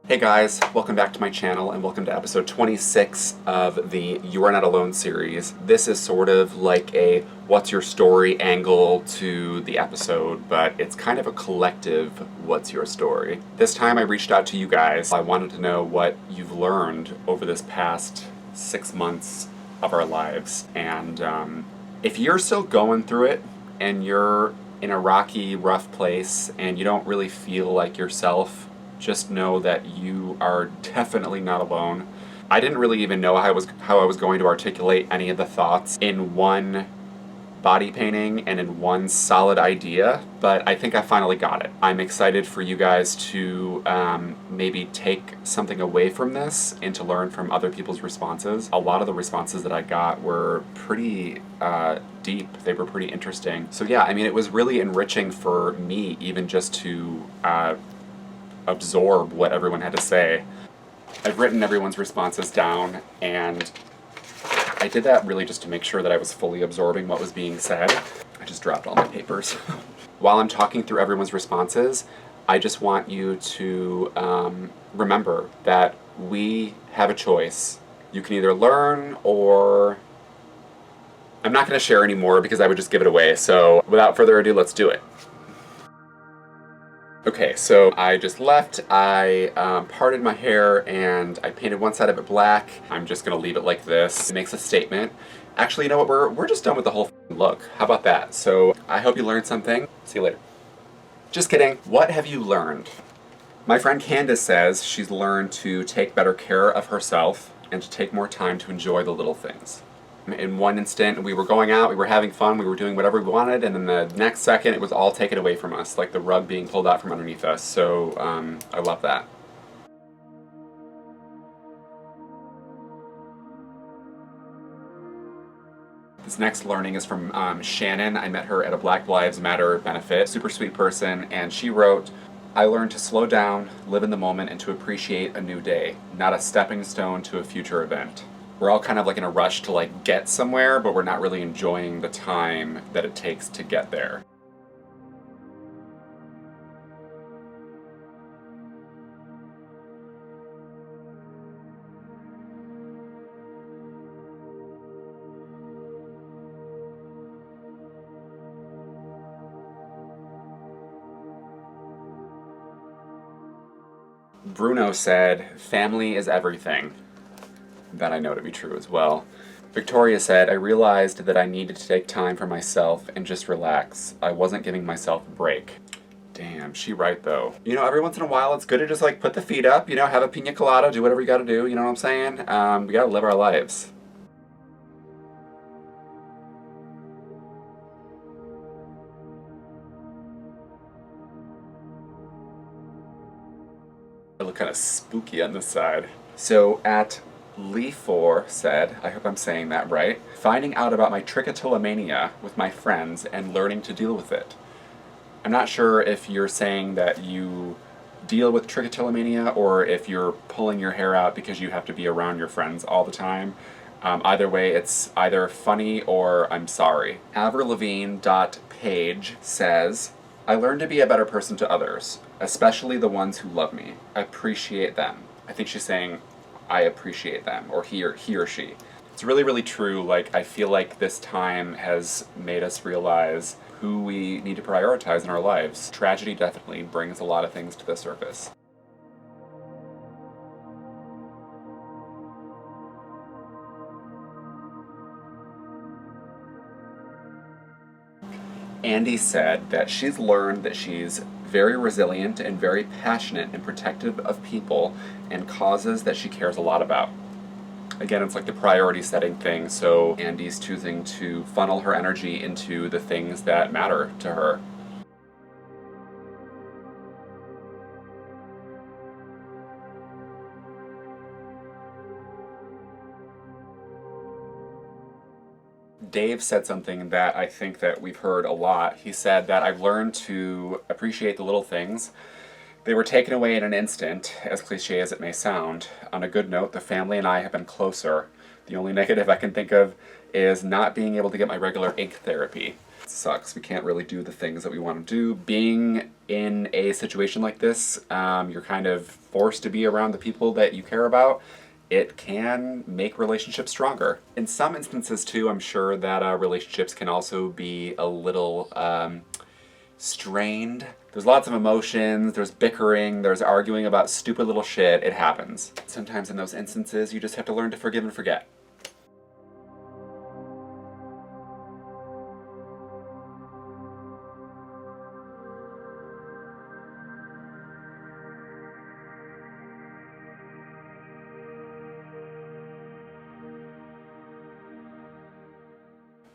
Hey guys, welcome back to my channel and welcome to episode 26 of the You Are Not Alone series. This is sort of like a what's your story angle to the episode, but it's kind of a collective what's your story. This time I reached out to you guys. I wanted to know what you've learned over this past 6 months of our lives. And if you're still going through it and you're in a rocky, rough place and you don't really feel like yourself, just know that you are definitely not alone. I didn't really even know how I was going to articulate any of the thoughts in one body painting and in one solid idea, but I think I finally got it. I'm excited for you guys to maybe take something away from this and to learn from other people's responses. A lot of the responses that I got were pretty deep. They were pretty interesting. So yeah, I mean, it was really enriching for me even just to absorb what everyone had to say. I've written everyone's responses down, and I did that really just to make sure that I was fully absorbing what was being said. I just dropped all my papers. While I'm talking through everyone's responses, I just want you to remember that we have a choice. You can either learn or... I'm not going to share anymore because I would just give it away, so without further ado, let's do it. Okay, so I just left, I parted my hair and I painted one side of it black. I'm just gonna leave it like this. It makes a statement. Actually, you know what, we're just done with the whole look. How about that? So I hope you learned something. See you later. Just kidding. What have you learned? My friend Candace says she's learned to take better care of herself and to take more time to enjoy the little things. In one instant, we were going out, we were having fun, we were doing whatever we wanted, and then the next second it was all taken away from us, like the rug being pulled out from underneath us. So I love that. This next learning is from Shannon. I met her at a Black Lives Matter benefit. Super sweet person, and she wrote, I learned to slow down, live in the moment, and to appreciate a new day, not a stepping stone to a future event. We're all kind of like in a rush to like get somewhere, but we're not really enjoying the time that it takes to get there. Bruno said, family is everything. That I know to be true as well. Victoria said, I realized that I needed to take time for myself and just relax. I wasn't giving myself a break. Damn, she right though. You know, every once in a while it's good to just like put the feet up, you know, have a pina colada, do whatever you gotta do, you know what I'm saying? We gotta live our lives. I look kind of spooky on this side. So at Lee4 said, I hope I'm saying that right, finding out about my trichotillomania with my friends and learning to deal with it. I'm not sure if you're saying that you deal with trichotillomania or if you're pulling your hair out because you have to be around your friends all the time. Either way, it's either funny or I'm sorry. Avril.Page says, I learned to be a better person to others, especially the ones who love me. I appreciate them. I think she's saying, I appreciate them, or he or she. It's really, really true. Like, I feel like this time has made us realize who we need to prioritize in our lives. Tragedy definitely brings a lot of things to the surface. Andy said that she's learned that she's very resilient and very passionate and protective of people and causes that she cares a lot about. Again, it's like the priority setting thing, so Andy's choosing to funnel her energy into the things that matter to her. Dave said something that I think that we've heard a lot. He said that I've learned to appreciate the little things. They were taken away in an instant, as cliche as it may sound. On a good note, the family and I have been closer. The only negative I can think of is not being able to get my regular ink therapy. sucks. We can't really do the things that we want to do. Being in a situation like this, you're kind of forced to be around the people that you care about. It can make relationships stronger. In some instances too, I'm sure that relationships can also be a little strained. There's lots of emotions, there's bickering, there's arguing about stupid little shit. It happens. Sometimes in those instances, you just have to learn to forgive and forget.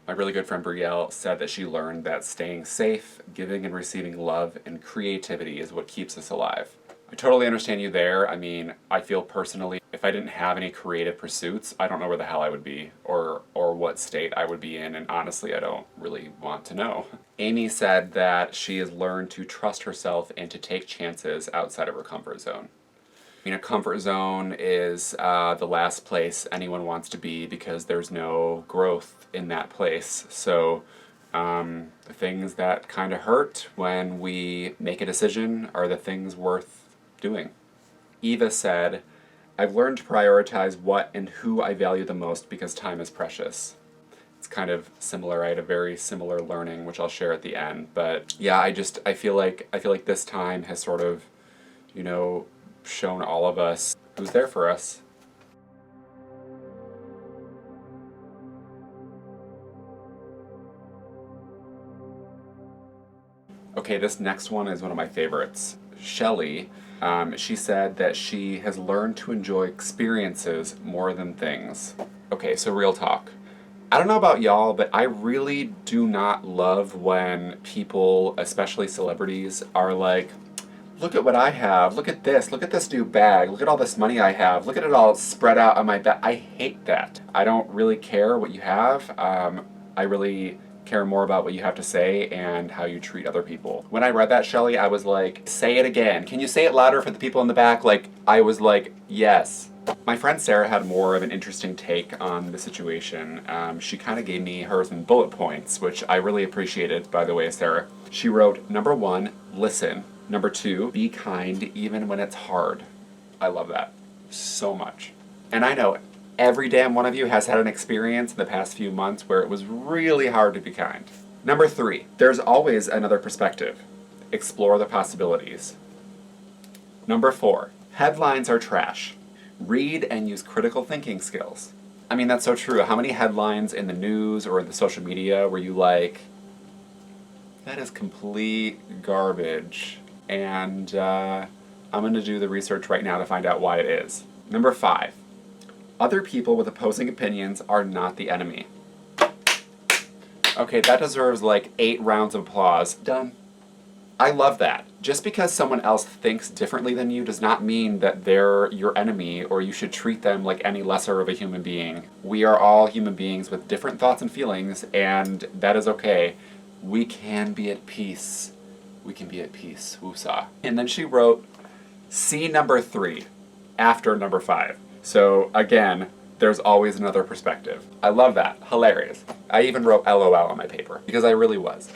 My really good friend Brielle said that she learned that staying safe, giving and receiving love, and creativity is what keeps us alive. I totally understand you there. I mean, I feel personally, if I didn't have any creative pursuits, I don't know where the hell I would be or what state I would be in, and honestly, I don't really want to know. Amy said that she has learned to trust herself and to take chances outside of her comfort zone. I mean, a comfort zone is the last place anyone wants to be because there's no growth in that place. So the things that kind of hurt when we make a decision are the things worth doing. Eva said, I've learned to prioritize what and who I value the most because time is precious. It's kind of similar. I had a very similar learning, which I'll share at the end. But yeah, I feel like this time has sort of, shown all of us who's there for us. Okay, this next one is one of my favorites. Shelley, she said that she has learned to enjoy experiences more than things. Okay, so real talk. I don't know about y'all, but I really do not love when people, especially celebrities, are like, look at what I have, look at this new bag, look at all this money I have, look at it all spread out on my back. I hate that. I don't really care what you have. I really care more about what you have to say and how you treat other people. When I read that, Shelley, I was like, say it again. Can you say it louder for the people in the back? Like, I was like, yes. My friend Sarah had more of an interesting take on the situation. She kind of gave me hers in bullet points, which I really appreciated, by the way, Sarah. She wrote, number 1, listen. Number 2, be kind even when it's hard. I love that so much. And I know every damn one of you has had an experience in the past few months where it was really hard to be kind. Number 3, there's always another perspective. Explore the possibilities. Number 4, headlines are trash. Read and use critical thinking skills. I mean, that's so true. How many headlines in the news or in the social media were you like, that is complete garbage, and I'm going to do the research right now to find out why it is. Number 5, other people with opposing opinions are not the enemy. Okay, that deserves like 8 rounds of applause. Done. I love that. Just because someone else thinks differently than you does not mean that they're your enemy or you should treat them like any lesser of a human being. We are all human beings with different thoughts and feelings, and that is okay. We can be at peace. We can be at peace. Woosah. And then she wrote, see number 3 after number 5. So again, there's always another perspective. I love that. Hilarious. I even wrote LOL on my paper because I really was.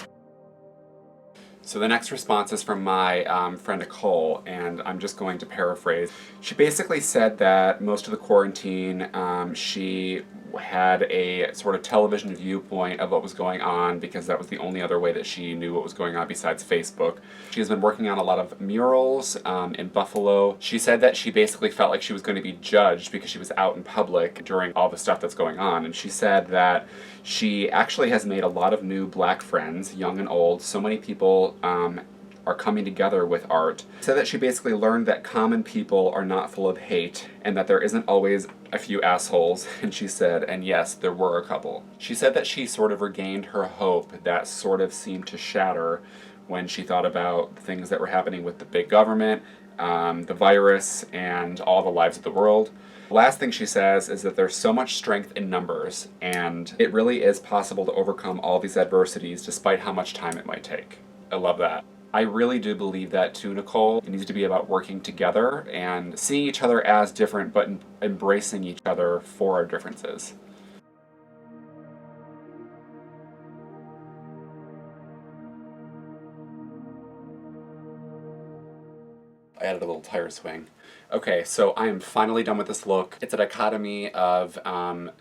So the next response is from my friend Nicole, and I'm just going to paraphrase. She basically said that most of the quarantine, she had a sort of television viewpoint of what was going on because that was the only other way that she knew what was going on besides Facebook. She has been working on a lot of murals in Buffalo. She said that she basically felt like she was going to be judged because she was out in public during all the stuff that's going on. And she said that she actually has made a lot of new black friends, young and old. So many people are coming together with art. She said that she basically learned that common people are not full of hate and that there isn't always a few assholes. And she said, and yes, there were a couple. She said that she sort of regained her hope that sort of seemed to shatter when she thought about the things that were happening with the big government, the virus, and all the lives of the world. The last thing she says is that there's so much strength in numbers, and it really is possible to overcome all these adversities despite how much time it might take. I love that. I really do believe that too, Nicole. It needs to be about working together and seeing each other as different, but embracing each other for our differences. I added a little tire swing. Okay, so I am finally done with this look. It's a dichotomy of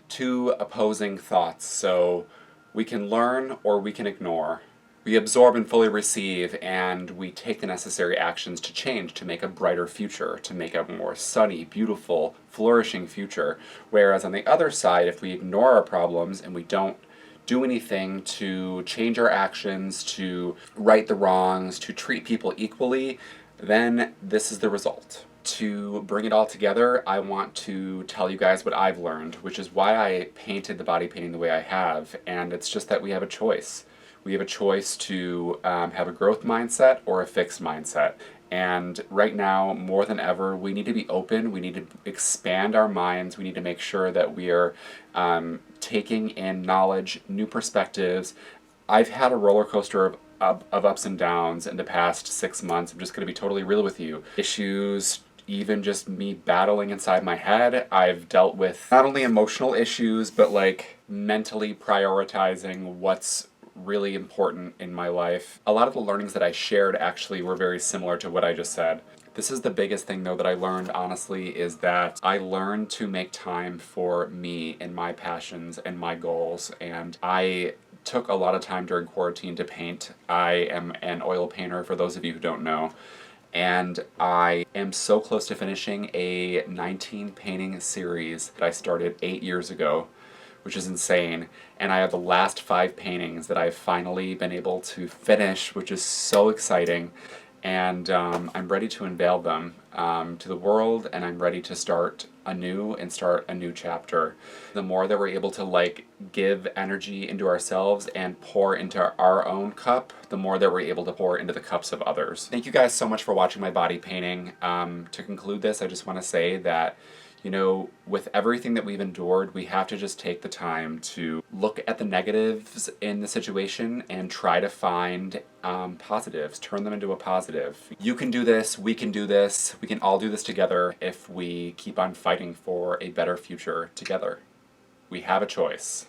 two opposing thoughts. So we can learn or we can ignore. We absorb and fully receive, and we take the necessary actions to change, to make a brighter future, to make a more sunny, beautiful, flourishing future. Whereas on the other side, if we ignore our problems and we don't do anything to change our actions, to right the wrongs, to treat people equally, then this is the result. To bring it all together, I want to tell you guys what I've learned, which is why I painted the body painting the way I have, and it's just that we have a choice. We have a choice to have a growth mindset or a fixed mindset. And right now, more than ever, we need to be open. We need to expand our minds. We need to make sure that we are taking in knowledge, new perspectives. I've had a roller coaster of ups and downs in the past 6 months. I'm just going to be totally real with you. Issues, even just me battling inside my head. I've dealt with not only emotional issues, but like mentally prioritizing what's really important in my life. A lot of the learnings that I shared actually were very similar to what I just said. This is the biggest thing though that I learned, honestly, is that I learned to make time for me and my passions and my goals, and I took a lot of time during quarantine to paint. I am an oil painter, for those of you who don't know, and I am so close to finishing a 19 painting series that I started 8 years ago, which is insane. And I have the last 5 paintings that I've finally been able to finish, which is so exciting. And I'm ready to unveil them to the world, and I'm ready to start anew and start a new chapter. The more that we're able to like give energy into ourselves and pour into our own cup, the more that we're able to pour into the cups of others. Thank you guys so much for watching my body painting. To conclude this, I just want to say that, you know, with everything that we've endured, we have to just take the time to look at the negatives in the situation and try to find positives, turn them into a positive. You can do this, we can do this, we can all do this together if we keep on fighting for a better future together. We have a choice.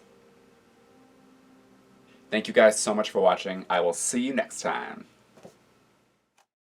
Thank you guys so much for watching. I will see you next time.